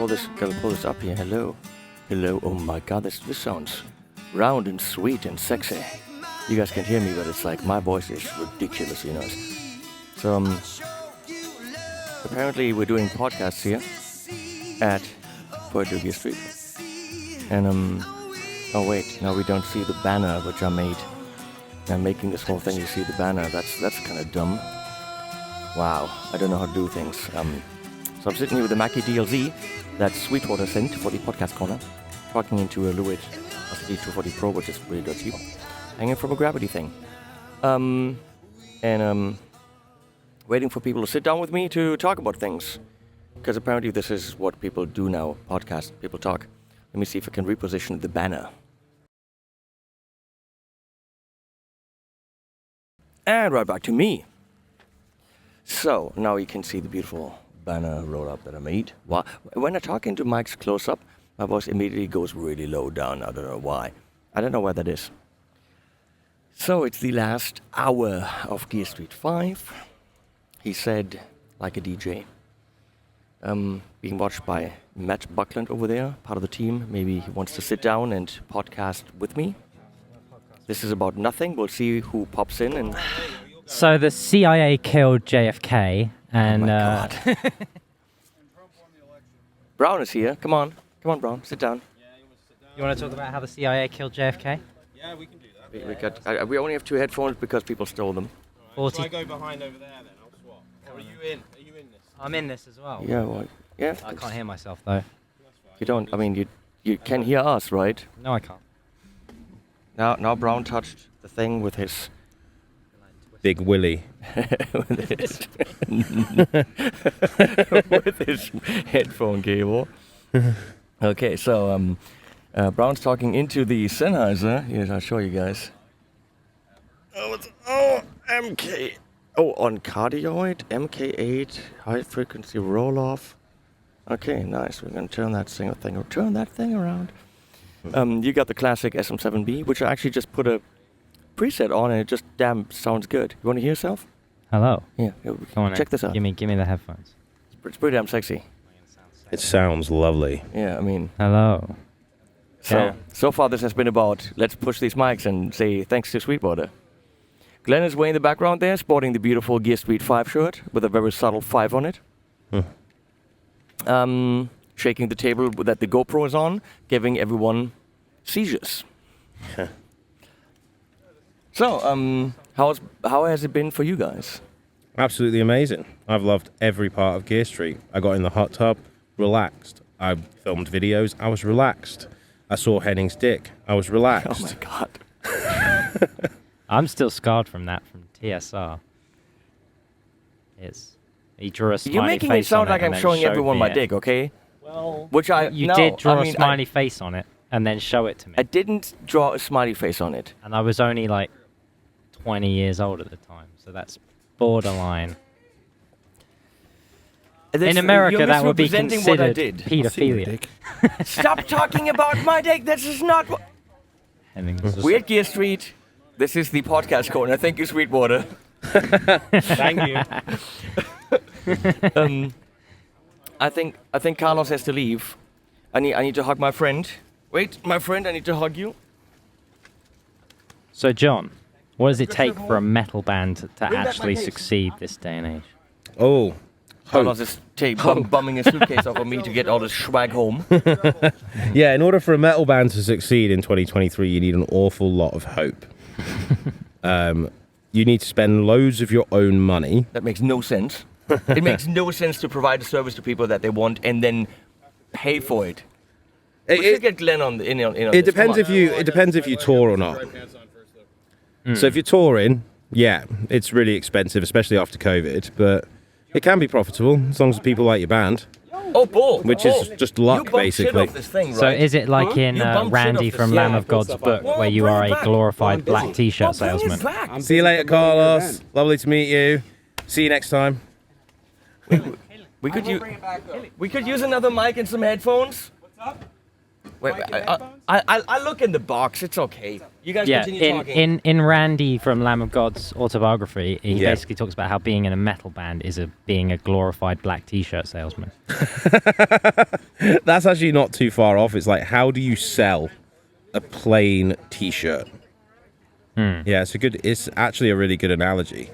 pull this up here. Hello. Oh my God, this sounds round and sweet and sexy. You guys can't hear me, but it's like my voice is ridiculously nice. So apparently we're doing podcasts here at Puerto Gear Street. And oh wait, now we don't see the banner which I made. I'm making this whole thing, you see the banner. That's kind of dumb. Wow, I don't know how to do things. So I'm sitting here with the Mackie DLZ that Sweetwater sent for the podcast corner, talking into a Lewitt LCD240 Pro, which is really cheap, hanging from a gravity thing. Waiting for people to sit down with me to talk about things. Because apparently this is what people do now, podcast, people talk. Let me see if I can reposition the banner. And right back to me. So, now you can see the beautiful banner roll-up that I made. When I talk into mics close-up, my voice immediately goes really low down. I don't know why. I don't know why that is. So, it's the last hour of Gear Street 5. He said, like a DJ. Being watched by Matt Buckland over there, part of the team. Maybe he wants to sit down and podcast with me. This is about nothing. We'll see who pops in. And so the CIA killed JFK, and oh my God. Brown is here. Come on, Brown, sit down. You want to talk about how the CIA killed JFK? Yeah, we can do that. We only have 2 headphones because people stole them. Right. So I go behind over there, then I'll swap. Or are you in? Are you in this? I'm in this as well. Yeah, well, yeah. I can't hear myself though. You don't. I mean, you can hear us, right? No, I can't. Now Brown touched the thing with his Big Willy. with his headphone cable. Okay, so Brown's talking into the Sennheiser. Yes, I'll show you guys. MK. Oh, on cardioid, MK8, high frequency roll off. Okay, nice. We're gonna turn that thing around. You got the classic SM7B, which I actually just put a preset on, and it just damn sounds good. You want to hear yourself? Hello. Yeah. Come on, check this out. Give me the headphones. It's pretty damn sexy. It sounds lovely. Yeah, I mean. Hello. So far this has been about let's push these mics and say thanks to Sweetwater. Glenn is way in the background there, sporting the beautiful Gear Street 5 shirt with a very subtle 5 on it. Shaking the table that the GoPro is on, giving everyone seizures. So, how has it been for you guys? Absolutely amazing. I've loved every part of Gear Street. I got in the hot tub, relaxed. I filmed videos, I was relaxed. I saw Henning's dick, I was relaxed. Oh my God. I'm still scarred from that from TSR. He drew a smiley face. You're making it sound like I'm showing everyone my dick, okay? Well, which you did draw a smiley face on it and then show it to me. I didn't draw a smiley face on it. And I was only like 20 years old at the time, so that's borderline. In America, that would be considered pedophilia. Stop talking about my dick. This is not what. We're at Gear Street. This is the podcast corner. Thank you, Sweetwater. Thank you. I think Carlos has to leave. I need to hug my friend. Wait, my friend, I need to hug you. So, John, what does it take for a metal band to actually succeed this day and age? Oh. Carlos is bumming a suitcase off of me to get all this swag home. Yeah, in order for a metal band to succeed in 2023, you need an awful lot of hope. You need to spend loads of your own money. That makes no sense. It makes no sense to provide a service to people that they want and then pay for it. We should get Glenn on in on it depends if you tour or not. So if you're touring, yeah, it's really expensive, especially after COVID, but it can be profitable as long as people like your band. Oh, bull! Which is just luck, basically. This thing, right? So is it like in Randy from Lamb of God's book, where you are a glorified black T-shirt salesman? See you later, Carlos. Lovely to meet you. See you next time. We could use another mic and some headphones. What's up? Wait, I look in the box. It's okay. You guys Yeah, continue talking. in Randy from Lamb of God's autobiography, he Yeah. basically talks about how being in a metal band is being a glorified black T-shirt salesman. That's actually not too far off. It's like, how do you sell a plain T-shirt? Yeah, it's actually a really good analogy.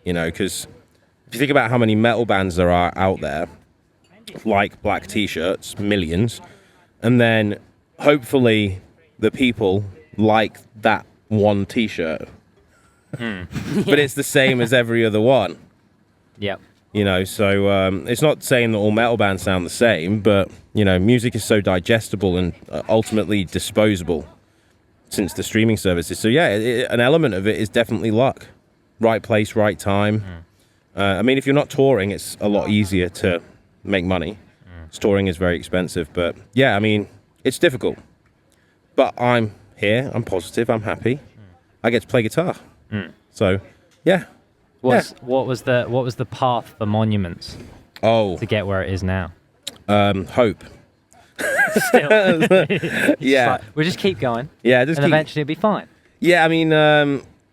You know, because if you think about how many metal bands there are out there, like black T-shirts, millions, and then hopefully the people like that one T-shirt. But it's the same as every other one. Yep. You know, so it's not saying that all metal bands sound the same, but, you know, music is so digestible and ultimately disposable since the streaming services. So, yeah, an element of it is definitely luck. Right place, right time. I mean, if you're not touring, it's a lot easier to make money. Touring is very expensive, but, yeah, I mean, it's difficult. But I'm here, I'm positive, I'm happy. I get to play guitar. So, yeah. What was the path for Monuments Oh, to get where it is now? hope. Still, Yeah. we'll just keep going, Yeah, just and keep... eventually it'll be fine. Yeah, I mean,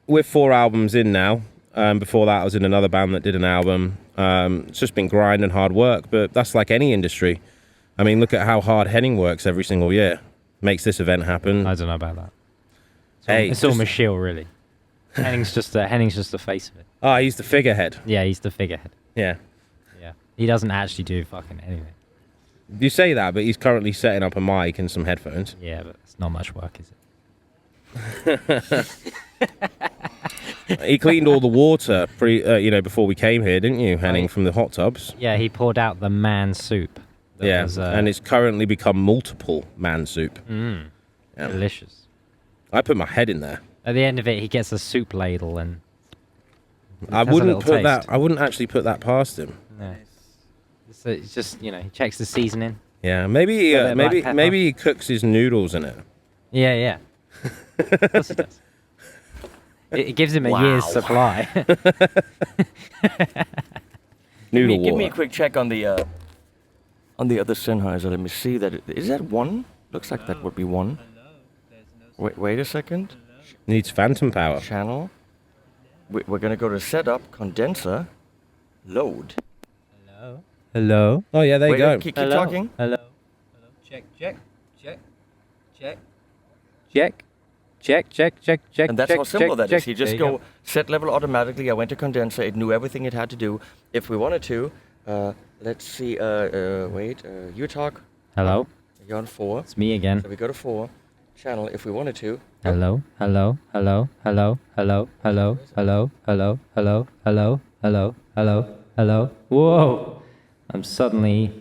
we're 4 albums in now. Before that, I was in another band that did an album. It's just been grind and hard work, but that's like any industry. I mean, look at how hard Henning works every single year. Makes this event happen. I don't know about that. Hey, It's almost Shill, really. Henning's just the face of it. Oh, he's the figurehead. Yeah, he's the figurehead. Yeah. Yeah, he doesn't actually do fucking anything. You say that, but he's currently setting up a mic and some headphones. Yeah, but it's not much work, is it? He cleaned all the water before we came here, didn't you, Henning, from the hot tubs? Yeah, he poured out the man soup. That Yeah, was, and it's currently become multiple man soup. yeah. Delicious. I put my head in there. At the end of it, he gets a soup ladle and I has a wouldn't little put that. taste. I wouldn't actually put that past him. no. So it's just, he checks the seasoning. Yeah, maybe Bit of black pepper. maybe he cooks his noodles in it. Yeah. Of course he does. It gives him a year's supply. Noodle Give me a water. quick check on the other Sennheiser. Let me see that. Is that one? Looks like that would be one. Wait a second. Needs phantom power. Channel. We're gonna go to setup, condenser, load. Hello. Oh yeah, there you Wait, go. keep Hello. talking. Hello. Check. Check. And that's how simple that is. You just There you go set level automatically. I went to condenser. It knew everything it had to do. If we wanted to, let's see. You talk. Hello. You're on 4. It's me again. So we go to 4. Channel. If we wanted to. Hello. Whoa. I'm suddenly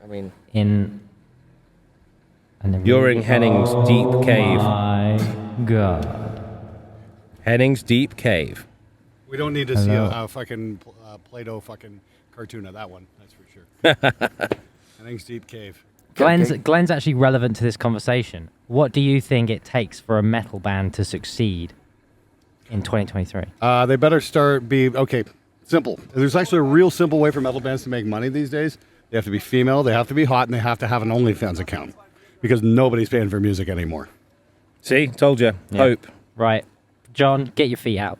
I mean, in. You're in Henning's deep cave. My God. Henning's deep cave. We don't need to see Hello. a fucking Play-Doh fucking cartoon of that one. That's for sure. Henning's Deep Cave. Glenn's actually relevant to this conversation. What do you think it takes for a metal band to succeed in 2023? They better okay, simple. There's actually a real simple way for metal bands to make money these days. They have to be female, they have to be hot, and they have to have an OnlyFans account. Because nobody's paying for music anymore. See, told you. Yeah. Hope. Right. John, get your feet out.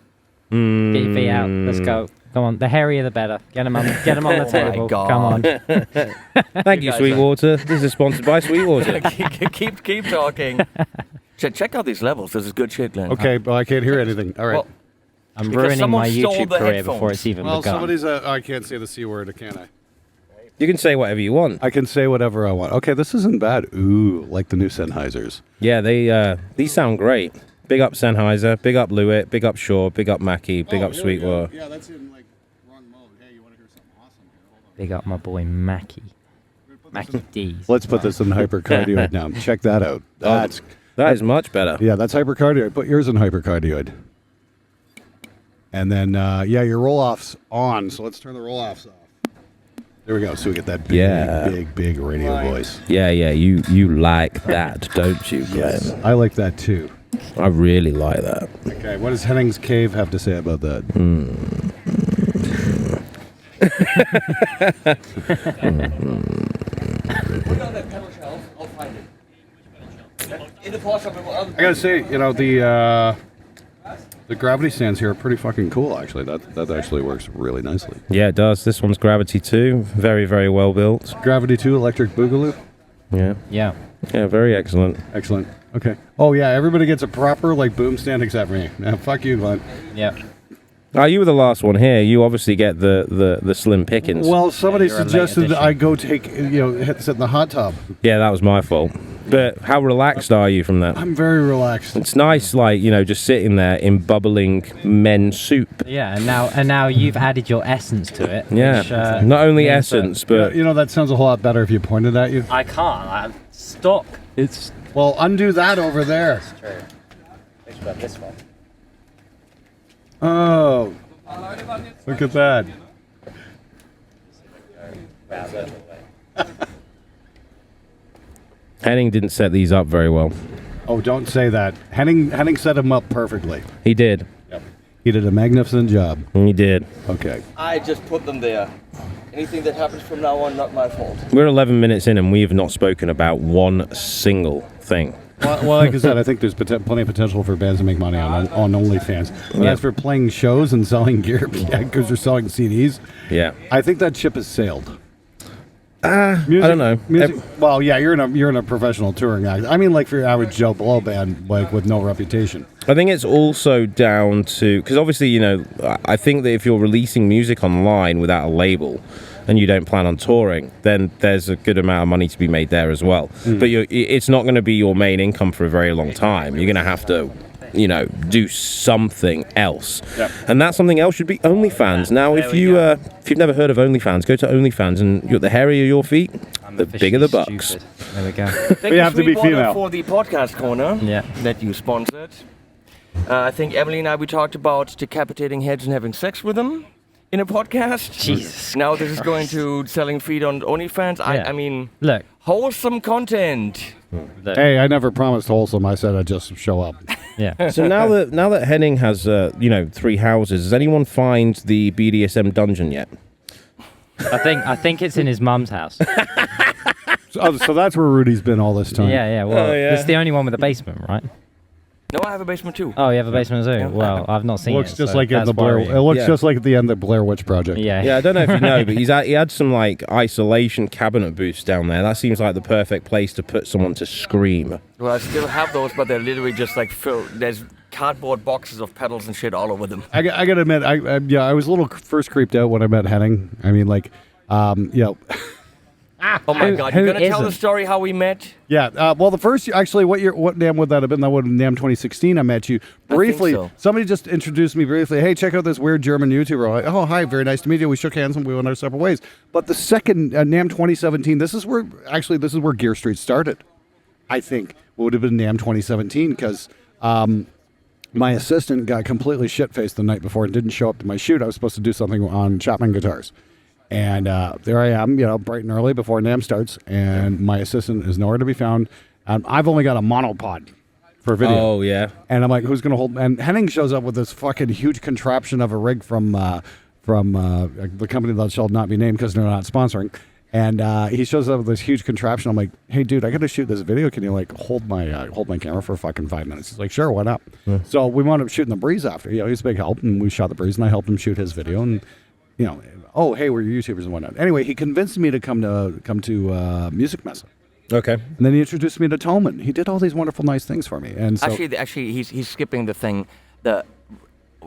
Get your feet out. Let's go. Come on. The hairier the better. Get them on the Oh my table. God. Come on. Thank you, guys Sweetwater. This is sponsored by Sweetwater. keep talking. Check out these levels. This is good shit, Glenn. Okay, well, I can't hear anything. All right. Well, I'm Because ruining someone my stole YouTube the career before headphones. it's even Well, begun. somebody's I can't say the C word, can I? You can say whatever you want. I can say whatever I want. Okay, this isn't bad. Ooh, like the new Sennheisers. Yeah, these sound great. Big up Sennheiser, big up Lewitt, big up Shaw, big up Mackie, big up Sweetwater. Yeah, that's in like wrong mode. Hey, you want to hear something awesome? Hold on. Big up my boy Mackie. Mackie D. Let's put this in hypercardioid now. Check that out. That is much better. Yeah, that's hypercardioid. Put yours in hypercardioid. And then, your roll-off's on. So let's turn the roll-offs off. There we go. So we get that big radio voice. Yeah, you like that, don't you, Glenn? Yes, I like that too. I really like that. Okay, what does Henning's Cave have to say about that? Put it on that pedal shelf. I'll find it. In the pause of I gotta say, the gravity stands here are pretty fucking cool. Actually, that actually works really nicely. Yeah, it does. This one's Gravity 2. Very, very well built. Gravity 2 electric boogaloo. Yeah. Yeah. Yeah, very excellent. Excellent. Okay. Oh yeah, everybody gets a proper boom stand except me. Now, fuck you, Glenn. Yeah. You were the last one here. You obviously get the slim pickings. Well, somebody you're a late suggested that addition. I go take sit in the hot tub. Yeah, that was my fault. But how relaxed are you from that? I'm very relaxed. It's nice, just sitting there in bubbling men soup. Yeah, and now you've added your essence to it. Yeah, Which, not only means essence, but That sounds a whole lot better if you pointed at you. I can't. Stop. It's well, undo that over there. True. Let's grab this one. Oh, look at that. Henning didn't set these up very well. Oh, don't say that. Henning set him up perfectly. He did. He did a magnificent job. He did. Okay. I just put them there. Anything that happens from now on, not my fault. We're 11 minutes in and we have not spoken about one single thing. Well, like I said, I think there's plenty of potential for bands to make money on OnlyFans. But Yeah. as for playing shows and selling gear, because they're selling CDs, Yeah. I think that ship has sailed. I don't know. Well, yeah, you're in a professional touring act. I mean, for your average Joe Blow band, with no reputation. I think it's also down to, because obviously, I think that if you're releasing music online without a label and you don't plan on touring, then there's a good amount of money to be made there as well. But it's not going to be your main income for a very long time. You're going to have to, do something else. Yep. And that something else should be OnlyFans. Now, if you've never heard of OnlyFans, go to OnlyFans, and the hairier your feet, the bigger the bucks. Stupid. There we go. Thank you have to be Sweetwater, female. for the podcast corner Yeah. that you sponsored. I think Emily and I, we talked about decapitating heads and having sex with them in a podcast. Jesus Now this is going to selling feet on OnlyFans. Yeah. I mean, Look. wholesome content. Look. Hey, I never promised wholesome. I said I'd just show up. Yeah. So now that Henning has 3 houses, does anyone find the BDSM dungeon yet? I think it's in his mum's house. So that's where Rudy's been all this time. Yeah. Well, Oh, yeah. it's the only one with a basement, right? No, I have a basement too. Oh, you have a basement too. Well, I've not seen it. Looks just so like in that's the Blair. worrying. It looks Yeah. just like at the end of the Blair Witch Project. Yeah. Yeah, I don't know if you know, but he had some isolation cabinet booths down there. That seems like the perfect place to put someone to scream. Well, I still have those, but they're literally just filled. There's cardboard boxes of pedals and shit all over them. I gotta admit, I was a little first creeped out when I met Henning. I mean, Oh my God! You're who gonna tell the isn't? story how we met? yeah. Well, the first, actually, what NAMM would that have been? That would have been NAMM 2016. I met you briefly. so. Somebody just introduced me briefly. Hey, check out this weird German YouTuber. I'm like, oh, hi, very nice to meet you. We shook hands and we went our separate ways. But the second NAMM 2017, this is where Gear Street started. I think would have been NAMM 2017 because my assistant got completely shit-faced the night before and didn't show up to my shoot. I was supposed to do something on Chapman guitars. And there I am, bright and early before NAMM starts, and my assistant is nowhere to be found. I've only got a monopod for video. Oh, yeah. And I'm like, who's going to hold? And Henning shows up with this fucking huge contraption of a rig from the company that shall not be named because they're not sponsoring. And he shows up with this huge contraption. I'm like, hey, dude, I got to shoot this video. Can you hold my camera for fucking 5 minutes? He's like, sure, why not? So we wound up shooting the Breeze after. He's a big help, and we shot the Breeze, and I helped him shoot his video. And oh, hey, we're YouTubers and whatnot. Anyway, he convinced me to come to Music Messa. Okay. And then he introduced me to Thomann. He did all these wonderful, nice things for me. And so, Actually, he's skipping the thing. The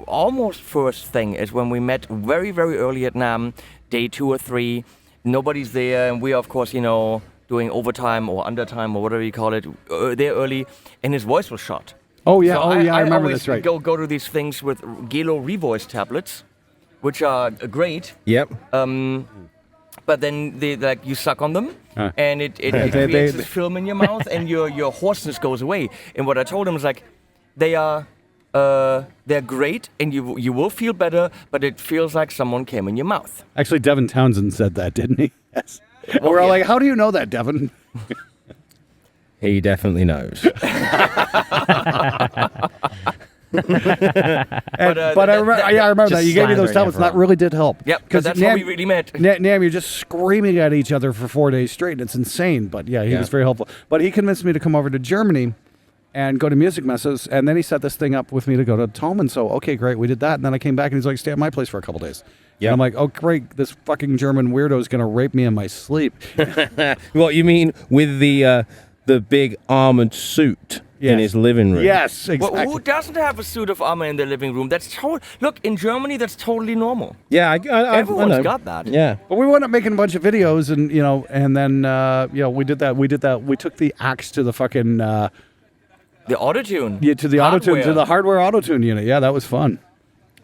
almost first thing is when we met very, very early at NAMM, day 2 or 3. Nobody's there, and we are, of course, doing overtime or undertime or whatever you call it, there early, and his voice was shot. oh yeah, So I remember always this, right? Go to these things with Gelo Revoice tablets, which are great. Yep. But then you suck on them, and it They- creates this film in your mouth, and your hoarseness goes away. And what I told him is they're great, and you will feel better, but it feels like someone came in your mouth. Actually, Devin Townsend said that, didn't he? Yes. We're all yeah. like, how do you know that, Devin? He definitely knows. But I remember that. You gave me those slandering tablets. That everyone. really did help. Yep, because that's how we really met. NAMM, you're just screaming at each other for 4 days straight. It's insane. But yeah, he was very helpful. But he convinced me to come over to Germany and go to music messes. And then he set this thing up with me to go to Thomann. So, okay, great. We did that. And then I came back and he's like, stay at my place for a couple days. Yeah. And I'm like, oh, great. This fucking German weirdo is going to rape me in my sleep. What you mean with the big armored suit in his living room? Yes, exactly. Well, who doesn't have a suit of armor in their living room? That's look, in Germany, that's totally normal. Yeah, I Everyone's know. got that. Yeah. But we wound up making a bunch of videos, and and then we did that. We took the axe to the fucking The autotune. to the autotune, to Hardware. the hardware autotune unit. Yeah, that was fun.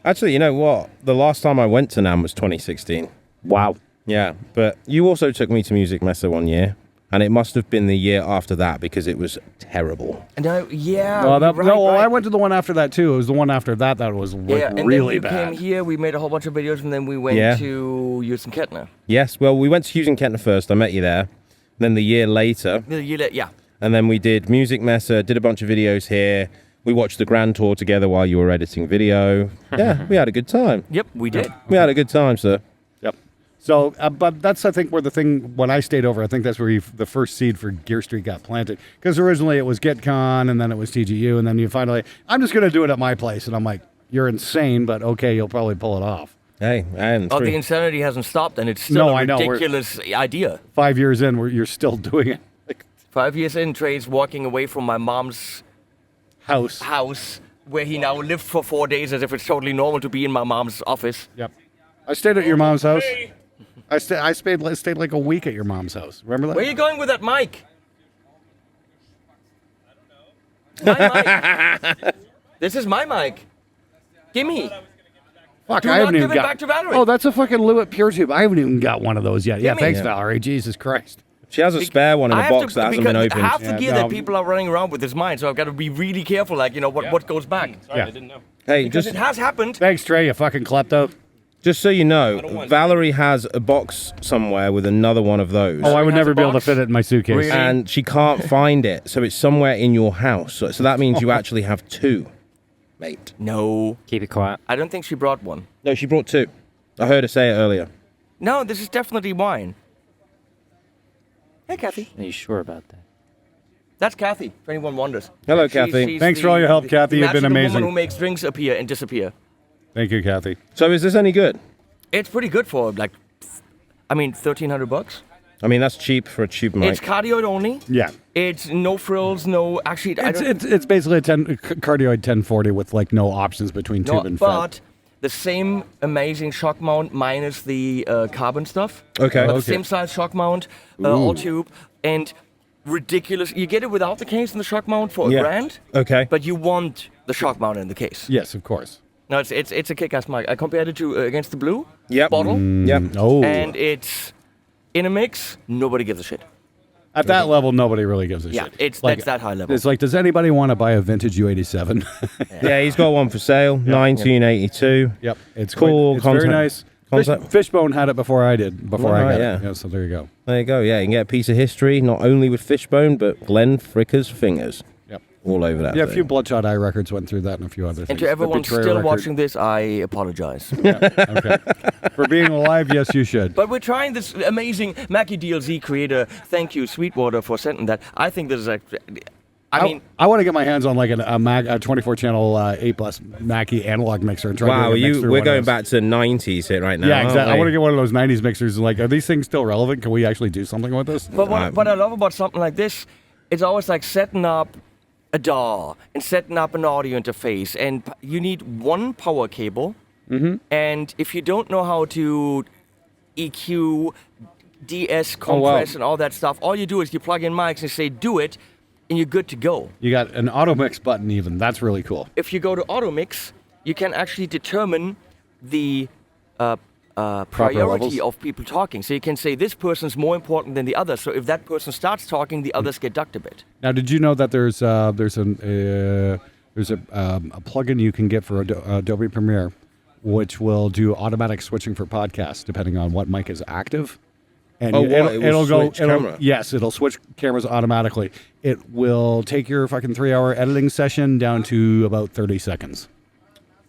Actually, you know what? The last time I went to NAMM was 2016. Wow. Yeah, but you also took me to Music Messe one year, and it must have been the year after that because it was terrible. No, yeah. Well, right, I right. went to the one after that too. It was the one after that was like Yeah, and really then we bad. came here, we made a whole bunch of videos, and then we went Yeah. to Kettner. Yes, well, we went to Hughes and Kettner first. I met you there. Then the year later, Yeah. and then we did Music Messe, did a bunch of videos here. We watched the Grand Tour together while you were editing video. Yeah, we had a good time. Yep, we did. We had a good time, sir. Yep. So, but that's I think where the thing when I stayed over, I think that's where the first seed for Gear Street got planted. Because originally it was GetCon, and then it was TGU, and then you finally, I'm just going to do it at my place, and I'm like, you're insane, but okay, you'll probably pull it off. Hey, and Oh, the insanity hasn't stopped, and it's still No, a I know, we're- ridiculous idea. 5 years in, you're still doing it. Like, 5 years in, Trey's walking away from my mom's house, where he now lived for 4 days, as if it's totally normal to be in my mom's office. Yep. I stayed at your mom's house. I stayed like a week at your mom's house. Remember that? Where are you going with that mic? My mic. This is my mic. Gimme. Fuck, Do I not haven't even give it got. back to Valerie. Oh, that's a fucking Lewitt Pure Tube. I haven't even got one of those yet. Yeah, Gimme. thanks, Yeah. Valerie. Jesus Christ. she has a spare one in a box that hasn't been because opened. half the Yeah, gear no. that people are running around with is mine, so I've got to be really careful, like, what goes back. Sorry, Yeah. I didn't know. Hey, Because just it has happened. Thanks, Trey. You fucking klepto. just so you know, don't want- Valerie has a box somewhere with another one of those. Oh, I would has never a be able to box? fit it in my suitcase. Really? And she can't find it, so it's somewhere in your house. So that means you actually have two, mate. No, Keep it quiet. I don't think she brought one. No, she brought two. I heard her say it earlier. No, this is definitely mine. Hey, Kathy. Are you sure about that? That's Kathy, if anyone wonders. Hello, Kathy. she's Thanks for all your help, Kathy. You've been magical amazing. woman who makes drinks appear and disappear. Thank you, Kathy. So is this any good? It's pretty good for, like, $1,300. I mean, that's cheap for a tube mic. It's cardioid only. Yeah. It's no frills, no. Actually, I don't. It's basically a cardioid 1040 with like no options between tube and but FET. the same amazing shock mount minus the carbon stuff. Okay. But the Okay. same size shock mount, all tube, and ridiculous. You get it without the case and the shock mount for Yeah. $1,000, Okay. but you want the shock mount in the case. Yes, of course. No, it's a kick-ass mic. I compared it to Against the Blue Yep. bottle, Yep. Oh. and it's in a mix. Nobody gives a shit. At that level, nobody really gives a Yeah, shit. it's like, that's that high level. It's like, does anybody want to buy a vintage U87? Yeah, he's got one for sale, 1982. Yep. It's Cool It's very concept. nice. Concept. Fishbone had it before I did. Before I Right, got yeah. it. Yeah, so there you go. There you go. Yeah, you can get a piece of history, not only with Fishbone, but Glenn Fricker's fingers Yep. all over that Yeah, a thing. few Bloodshot Eye records went through that and a few other things. and to The everyone Betrayer still record. watching this, I apologize. Okay. For being alive, yes, you should. But we're trying this amazing Mackie DLZ creator. Thank you, Sweetwater, for sending that. I think this is I mean, I want to get my hands on like a 24 channel 8-bus Mackie analog mixer and try Wow, to get a mix through we're one of going those. back to 90s here right now. Yeah, aren't exactly. I we? want to get one of those 90s mixers. And like, are these things still relevant? Can we actually do something with this? but what I love about something like this, it's always like setting up a DAW and setting up an audio interface, and you need one power cable. Mm-hmm. And if you don't know how to EQ, DS, Oh, wow. compress, and all that stuff, all you do is you plug in mics and say, do it, and you're good to go. You got an auto mix button even. That's really cool. If you go to auto mix, you can actually determine the priority levels. of people talking. So you can say this person's more important than the other. So if that person starts talking, the others get ducked a bit. Now, did you know that there's a plugin you can get for Adobe Premiere, which will do automatic switching for podcasts depending on what mic is active. And Oh, what? It will switch camera? Yes, it'll switch cameras automatically. It will take your fucking 3-hour editing session down to about 30 seconds.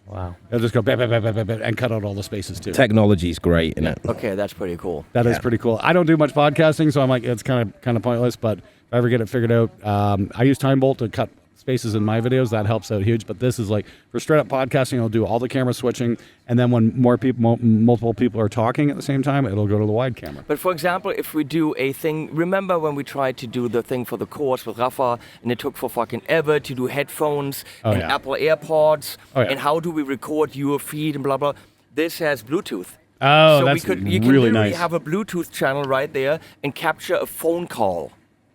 Wow. It'll just go bap, bap, bap, bap, bap, bap, and cut out all the spaces too. Technology's great, isn't it? Okay, that's pretty cool. That is pretty cool. I don't do much podcasting, so I'm like, it's kind of pointless. But if I ever get it figured out, I use Time Bolt to cut spaces in my videos, that helps out huge. But this is like for straight up podcasting, it'll do all the camera switching, and then when multiple people are talking at the same time, it'll go to the wide camera. But for example, if we do a thing, remember when we tried to do the thing for the course with Rafa, and it took for fucking ever to do headphones and Apple AirPods, and how do we record your feed and blah blah. This has Bluetooth. Oh, so that's you can really literally nice. have a Bluetooth channel right there and capture a phone call.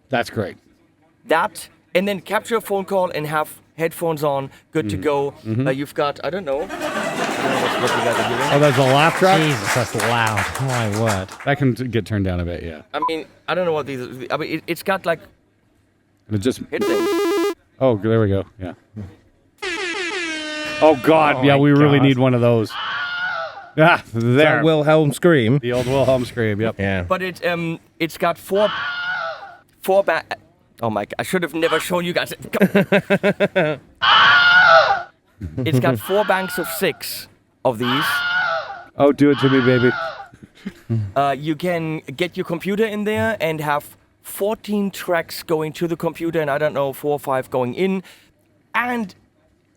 That's great. That, and then capture a phone call and have headphones on, good to go. You've got, I don't know what you guys are doing. Oh, that's a laugh track? Jesus, that's loud. My word. That can get turned down a bit, yeah. I mean, I don't know what these are. I mean, it's got like And it just, hit things. oh, there we go, yeah. Oh, God, Oh yeah, my we really God. need one of those. Ah, That there. Wilhelm scream. The old Wilhelm scream, yep. Yeah. But it's got four Oh my! I should have never shown you guys. It's got 4 banks of 6 of these. Oh, do it to me, baby. You can get your computer in there and have 14 tracks going to the computer, and I don't know, 4 or 5 going in. And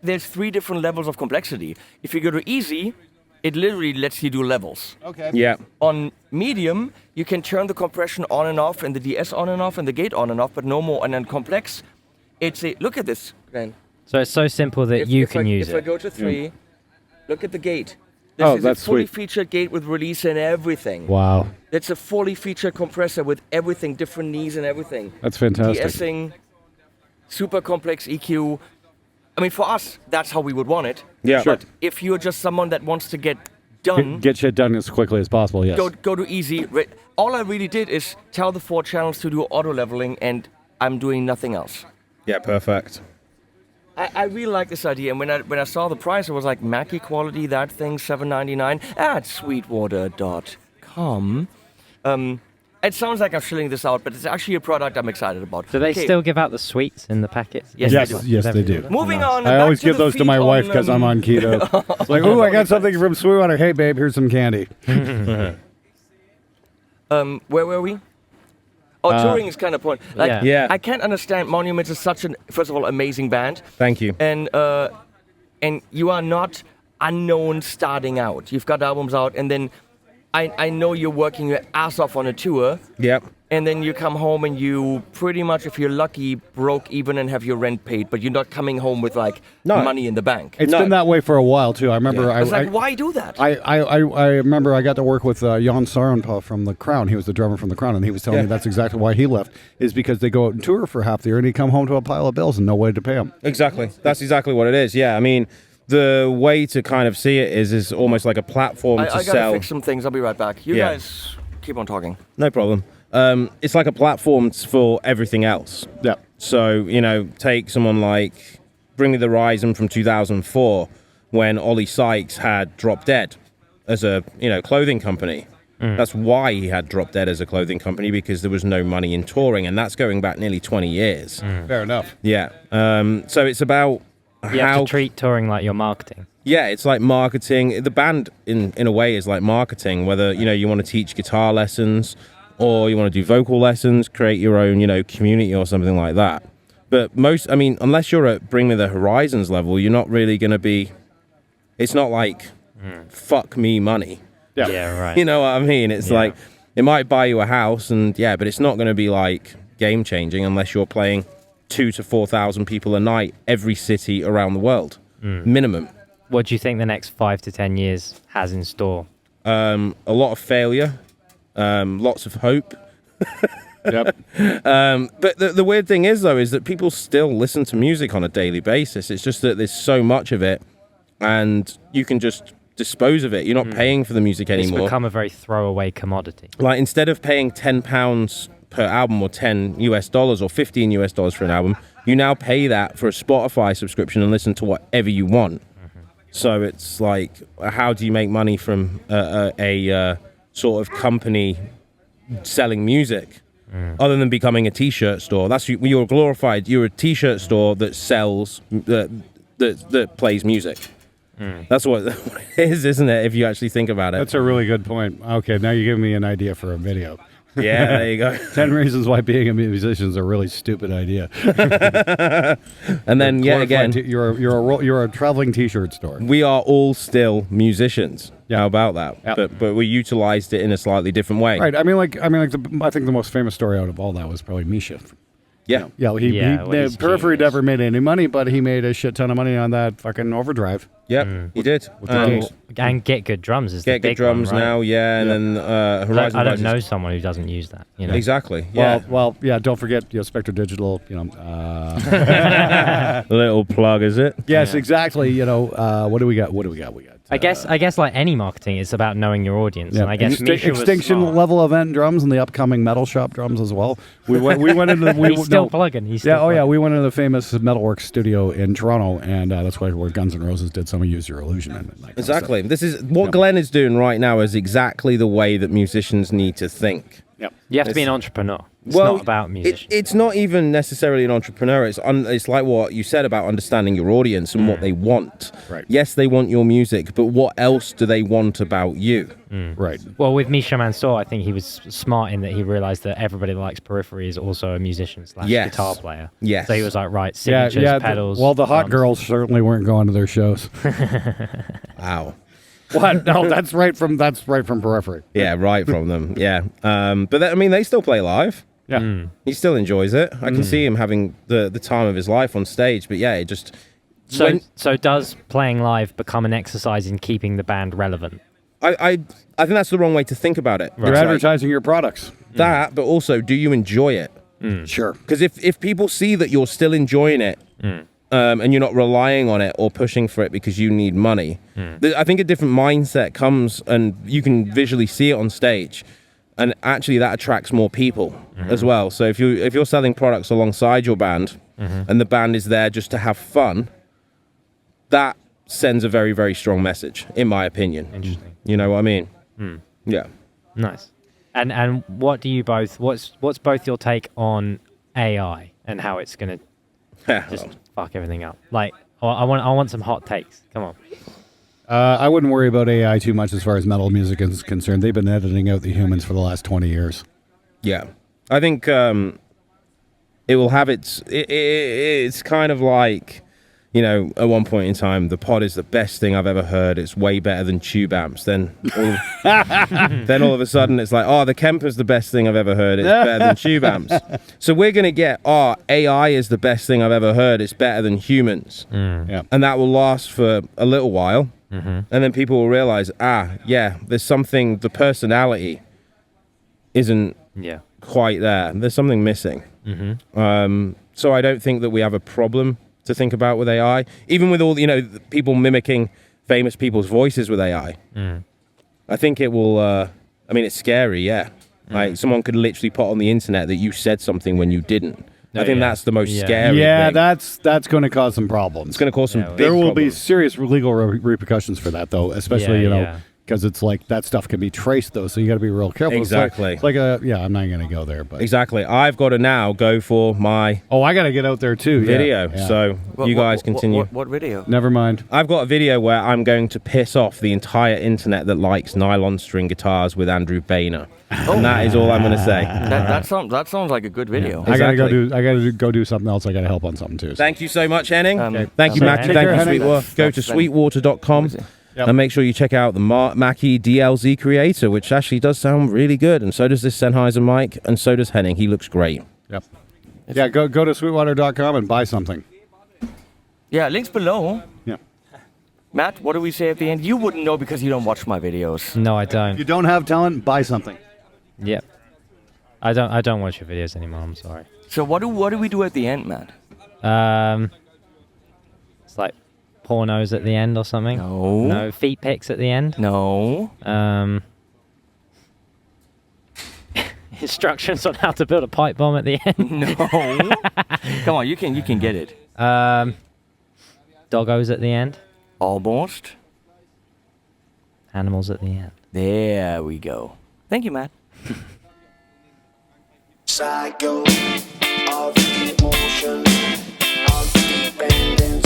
there's 3 different levels of complexity. If you go to easy, it literally lets you do levels. Okay. Yeah. On medium, you can turn the compression on and off, and the DS on and off, and the gate on and off, but no more. And then complex, it's a look at this, Glenn. So it's so simple that you can use If I it. go to 3, look at the gate. This Oh, is that's a fully sweet. featured gate with release and everything. Wow. It's a fully featured compressor with everything, different knees and everything. That's fantastic. De-essing, super complex EQ. I mean, for us, that's how we would want it. Yeah. Sure. But if you're just someone that wants to get done, Get shit done as quickly as possible, yes. go to easy. All I really did is tell the 4 channels to do auto leveling, and I'm doing nothing else. Yeah, perfect. I really like this idea, and when I saw the price, I was like, Mackie quality, that thing, $7.99 at Sweetwater.com. It sounds like I'm shilling this out, but it's actually a product I'm excited about. Do they Okay, still give out the sweets in the packets? Yes, Yes, they do. yes, they do. Moving on. I back always to give the those to feed my wife on, because I'm on keto. It's like, ooh, I got something from Sweetwater. Hey, babe, here's some candy. Where were we? Oh, touring is kind of point. Like, Yeah. Yeah. I can't understand. Monuments is such an, first of all, amazing band, Thank you. and you are not unknown starting out. You've got albums out, and then I know you're working your ass off on a tour, Yep. and then you come home and you pretty much, if you're lucky, broke even and have your rent paid, but you're not coming home with like No. money in the bank. It's No. been that way for a while, too. I remember It's like, why do that? I remember I got to work with Jan Sarenpa from The Crown. He was the drummer from The Crown, and he was telling me that's exactly why he left, is because they go out and tour for half the year, and he come home to a pile of bills and no way to pay them. Exactly. That's exactly what it is. Yeah. I mean, the way to kind of see it is almost like a platform I to gotta sell. fix some things. I'll be right back. You Yeah. guys keep on talking. No problem. It's like a platform for everything else. Yeah. So, take someone like Bring Me the Horizon from 2004 when Ollie Sykes had Drop Dead as a, clothing company. That's why he had Drop Dead as a clothing company, because there was no money in touring, and that's going back nearly 20 years. Fair enough. Yeah. So it's about You have how... to treat touring like your marketing. Yeah, it's like marketing. The band, in a way, is like marketing. Whether you want to teach guitar lessons, or you want to do vocal lessons, create your own community or something like that. But unless you're at Bring Me the Horizons level, you're not really going to be. It's not like fuck me money. Yeah. Yeah, right. You know what I mean? It's like it might buy you a house, and but it's not going to be like game changing unless you're playing 2,000 to 4,000 people a night, every city around the world, minimum. What do you think the next 5 to 10 years has in store? A lot of failure, lots of hope. Yep. But the weird thing is, though, is that people still listen to music on a daily basis. It's just that there's so much of it, and you can just dispose of it. You're not paying for the music It's anymore. become a very throwaway commodity. Like, instead of paying £10 per album, or $10 US or $15 US for an album, you now pay that for a Spotify subscription and listen to whatever you want. So it's like, how do you make money from a sort of company selling music, other than becoming a T-shirt store? You're glorified. You're a T-shirt store that sells that plays music. That's what it is, isn't it? If you actually think about it. That's a really good point. Okay, now you're giving me an idea for a video. Yeah, there you go. 10 reasons why being a musician is a really stupid idea. And then yet again, you're a traveling T-shirt store. we are all still musicians. Yeah. How about that? Yeah. But we utilized it in a slightly different way. Right. I think the most famous story out of all that was probably Misha. Yeah. Yeah. what he's Periphery genius. never made any money, but he made a shit ton of money on that fucking overdrive. Yep. He did. And Get Good Drums is the Get good big drums one, right? now, yeah, and then Horizon. I don't Voices. know someone who doesn't use that. You know? Exactly. Yeah. Well, yeah. Don't forget, Spectre Digital. Little plug, is it? Yes, exactly. What do we got? We got. I guess like any marketing, it's about knowing your audience. Yeah. And I guess Misha was Extinction smart. level event drums and the upcoming Metal Shop drums as well. We went into He's still plugging. He's still plugging. we went into the famous Metalworks studio in Toronto, and that's where Guns N' Roses did some of Use Your Illusion. And that kind of Exactly. stuff. This is what Glenn is doing right now is exactly the way that musicians need to think. Yep. You have to be an entrepreneur. It's Well, not about musicians. It's not even necessarily an entrepreneur. It's like what you said about understanding your audience and what they want. Right. Yes, they want your music, but what else do they want about you? Right. Well, with Misha Mansour, I think he was smart in that he realized that everybody that likes Periphery is also a musician / Yes. guitar player. Yes. So he was like, right, signatures, pedals. The hot drums. girls certainly weren't going to their shows. Wow. What? No, that's right from Periphery. Yeah, right from them. Yeah. But they still play live. Yeah. He still enjoys it. I can see him having the time of his life on stage. But yeah, it just... So does playing live become an exercise in keeping the band relevant? I think that's the wrong way to think about it. You're It's like advertising your products. that, but also, do you enjoy it? Sure. Because if people see that you're still enjoying it, and you're not relying on it or pushing for it because you need money, I think a different mindset comes, and you can visually see it on stage, and actually that attracts more people as well. So if you're selling products alongside your band, and the band is there just to have fun, that sends a very, very strong message, in my opinion. Interesting. You know what I mean? Yeah. Nice. And what do you both? What's both your take on AI and how it's gonna just fuck everything up? Like, I want some hot takes. Come on. I wouldn't worry about AI too much as far as metal music is concerned. They've been editing out the humans for the last 20 years. Yeah, I think it will have it's kind of like, at one point in time, the pod is the best thing I've ever heard. It's way better than tube amps. Then all of a sudden it's like, the Kemper's the best thing I've ever heard. It's better than tube amps. So we're going to get, AI is the best thing I've ever heard. It's better than humans. Yeah. And that will last for a little while. And then people will realize, there's something, the personality isn't quite there. There's something missing. So I don't think that we have a problem to think about with AI, even with all people mimicking famous people's voices with AI. I think it will. It's scary. Yeah, like someone could literally put on the internet that you said something when you didn't. I think that's the most scary. Yeah, thing. that's going to cause some problems. It's going to cause some. Yeah, big There will be problems. serious legal repercussions for that, though, especially because it's like that stuff can be traced, though. So you got to be real careful. Exactly. It's like I'm not going to go there, but Exactly. I've got to now go for my I got to get out there too. video. Yeah. So you guys continue. What video? Never mind. I've got a video where I'm going to piss off the entire internet that likes nylon string guitars with Andrew Boehner. And that is all I'm going to say. That sounds like a good video. I gotta Exactly. go do something else. I gotta help on something too. So. Thank you so much, Henning. Okay. Thank you, Okay. Mackie. Take Thank care, you, Henning. Sweetwater. Go to That's sweetwater.com Yep. and make sure you check out the Mackie DLZ Creator, which actually does sound really good. And so does this Sennheiser mic, and so does Henning. He looks great. Yep. Yeah, go to sweetwater.com and buy something. Yeah, links below. Yeah. Matt, what do we say at the end? You wouldn't know because you don't watch my videos. No, I If don't. you don't have talent, buy something. Yep. I don't watch your videos anymore. I'm sorry. So what do we do at the end, Matt? It's like pornos at the end or something. No. No feet pics at the end. No. Instructions on how to build a pipe bomb at the end. No. Come on, you can get it. Doggos at the end. Almost. Animals at the end. There we go. Thank you, Matt. Cycle of emotions, of dependence.